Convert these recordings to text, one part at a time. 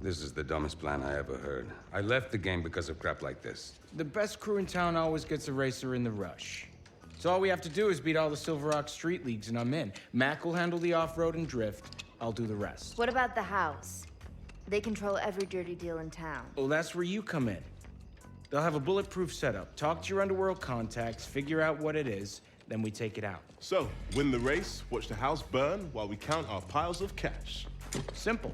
This is the dumbest plan I ever heard. I left the game because of crap like this. The best crew in town always gets a racer in the rush. So all we have to do is beat all the Silver Rock street leagues and I'm in. Mac will handle the off-road and drift. I'll do the rest. What about the house? They control every dirty deal in town. Well, that's where you come in. They'll have a bulletproof setup. Talk to your underworld contacts, figure out what it is, then we take it out. So, win the race, watch the house burn while we count our piles of cash. Simple.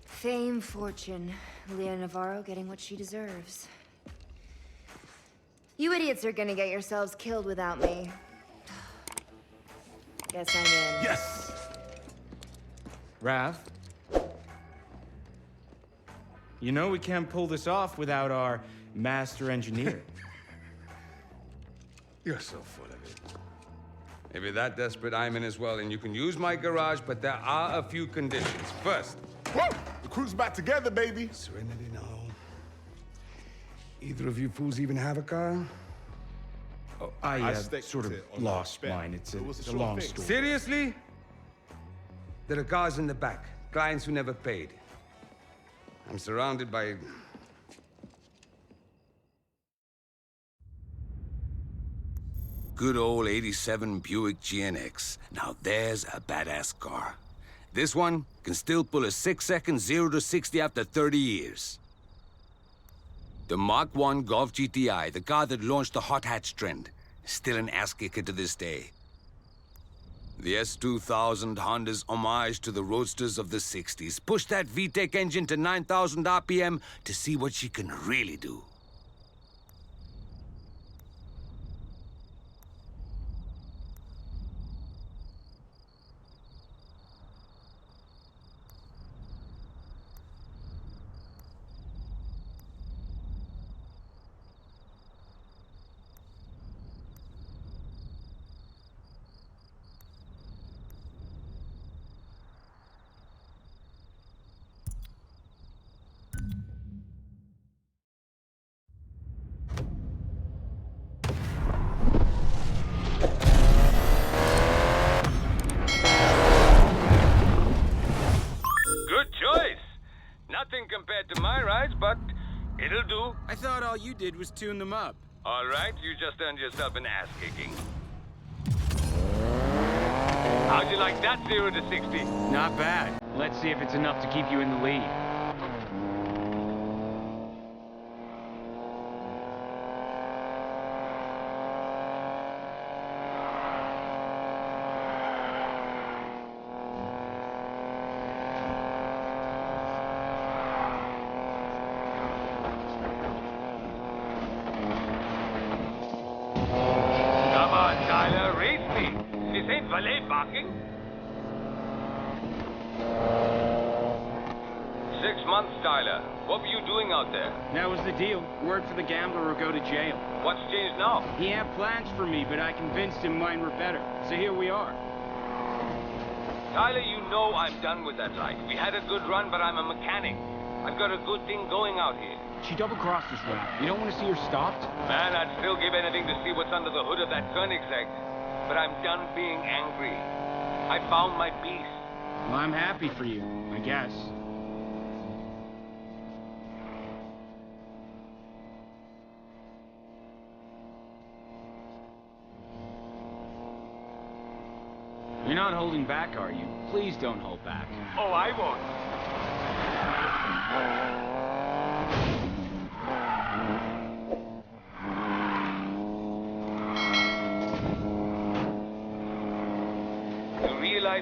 Fame, fortune. Leah Navarro getting what she deserves. You idiots are gonna get yourselves killed without me. Guess I'm in. Yes! Rav? You know we can't pull this off without our master engineer. You're so full of it. If you're that desperate, I'm in as well, and you can use my garage, but there are a few conditions. First... Woo! The crew's back together, baby! Serenity, no. Either of you fools even have a car? Oh, I stick sort of to it on lost that bet. mine. It's It was a a sure long thing. story. Seriously? There are cars in the back. Clients who never paid. I'm surrounded by... Good old 87 Buick GNX. Now there's a badass car. This one can still pull a 6-second 0 to 60 after 30 years. The Mark I Golf GTI, the car that launched the hot hatch trend, still an ass-kicker to this day. The S2000 Honda's homage to the roadsters of the 60s. Push that VTEC engine to 9,000 RPM to see what she can really do. Nothing compared to my rides, but it'll do. I thought all you did was tune them up. All right, you just earned yourself an ass-kicking. How'd you like that 0 to 60? Not bad. Let's see if it's enough to keep you in the lead. Valet parking? 6 months, Tyler. What were you doing out there? That was the deal. Work for the gambler or go to jail. What's changed now? He had plans for me, but I convinced him mine were better. So here we are. Tyler, you know I'm done with that life. We had a good run, but I'm a mechanic. I've got a good thing going out here. She double-crossed us, Raph. You don't want to see her stopped? Man, I'd still give anything to see what's under the hood of that Koenigsegg. But I'm done being angry. I found my peace. Well, I'm happy for you, I guess. You're not holding back, are you? Please don't hold back. Oh, I won't.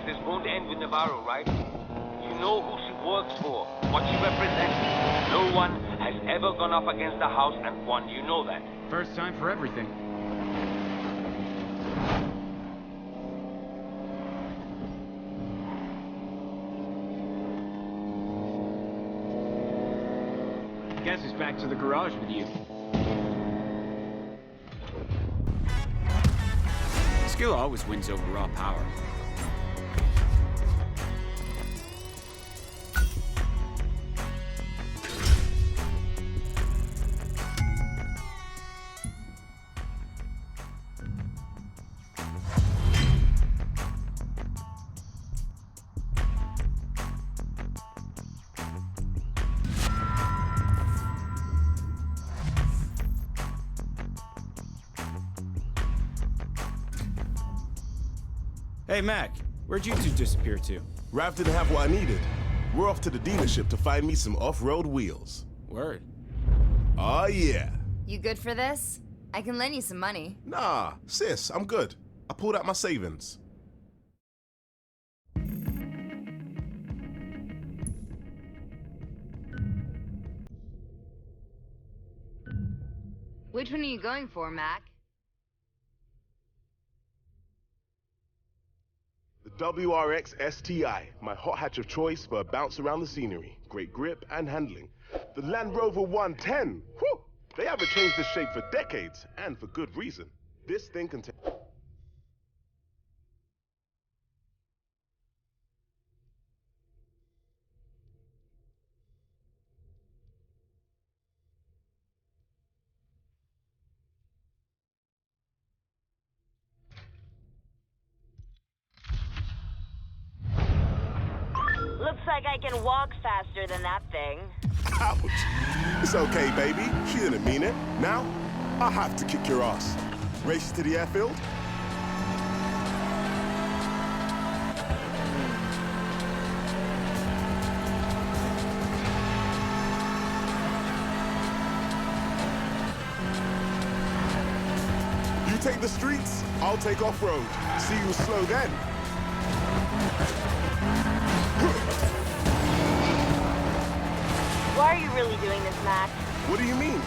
This won't end with Navarro, right? You know who she works for, what she represents. No one has ever gone up against the house and won. You know that. First time for everything. Guess it's back to the garage with you. Skill always wins over raw power. Hey, Mac, where'd you two disappear to? Rav didn't have what I needed. We're off to the dealership to find me some off-road wheels. Word. Oh, yeah. You good for this? I can lend you some money. Nah, sis, I'm good. I pulled out my savings. Which one are you going for, Mac? The WRX STI, my hot hatch of choice for a bounce around the scenery. Great grip and handling. The Land Rover 110, whew! They haven't changed this shape for decades, and for good reason. This thing can take... Looks like I can walk faster than that thing. Ouch! It's okay, baby. She didn't mean it. Now, I have to kick your ass. Race to the airfield? You take the streets, I'll take off-road. See you slow then. Why are you really doing this, Mac? What do you mean?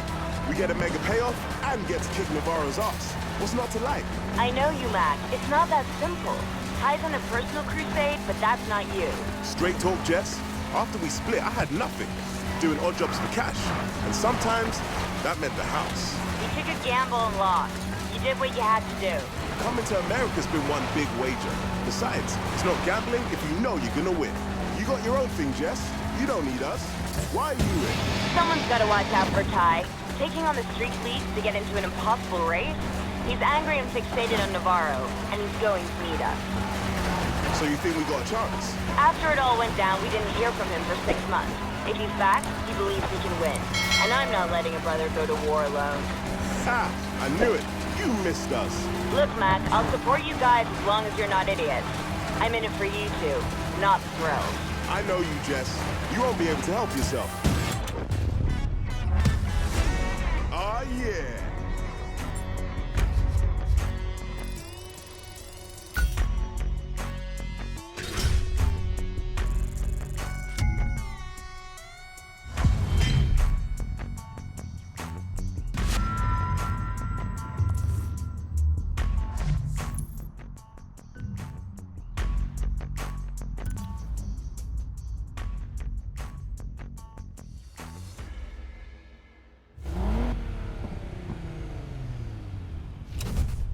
We get a mega payoff and get to kick Navarro's ass. What's not to like? I know you, Mac. It's not that simple. Ty's on a personal crusade, but that's not you. Straight talk, Jess. After we split, I had nothing. Doing odd jobs for cash. And sometimes, that meant the house. You took a gamble and lost. You did what you had to do. Coming to America's been one big wager. Besides, it's not gambling if you know you're gonna win. You got your own thing, Jess. You don't need us. Why are you in? Someone's got to watch out for Ty. Taking on the street leagues to get into an impossible race? He's angry and fixated on Navarro, and he's going to need us. So you think we got a chance? After it all went down, we didn't hear from him for 6 months. If he's back, he believes he can win. And I'm not letting a brother go to war alone. Ha! I knew it. You missed us. Look, Mac, I'll support you guys as long as you're not idiots. I'm in it for you two, not the thrill. I know you, Jess. You won't be able to help yourself. Oh, yeah.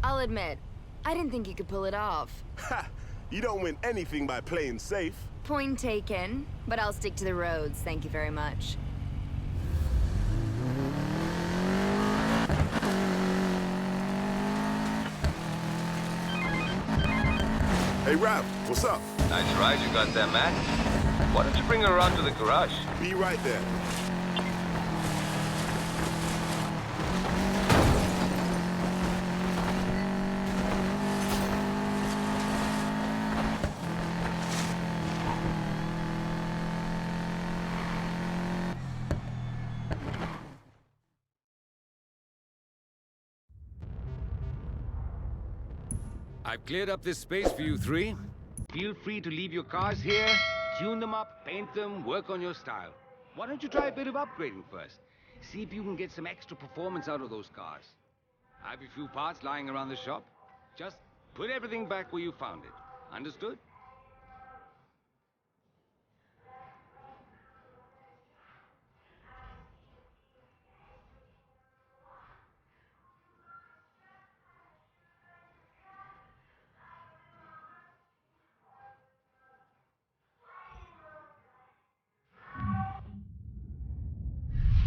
I'll admit, I didn't think you could pull it off. Ha! You don't win anything by playing safe. Point taken, but I'll stick to the roads, thank you very much. Hey, Rav, what's up? Nice ride you got there, Matt. Why don't you bring her around to the garage? Be right there. I've cleared up this space for you three. Feel free to leave your cars here, tune them up, paint them, work on your style. Why don't you try a bit of upgrading first? See if you can get some extra performance out of those cars. I have a few parts lying around the shop. Just put everything back where you found it. Understood?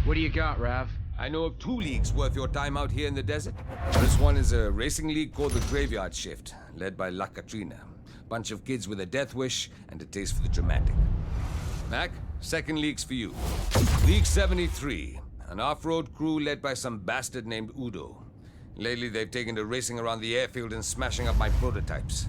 What do you got, Rav? I know of 2 leagues worth your time out here in the desert. This one is a racing league called the Graveyard Shift, led by La Katrina. Bunch of kids with a death wish and a taste for the dramatic. Mac, second league's for you. League 73, an off-road crew led by some bastard named Udo. Lately, they've taken to racing around the airfield and smashing up my prototypes.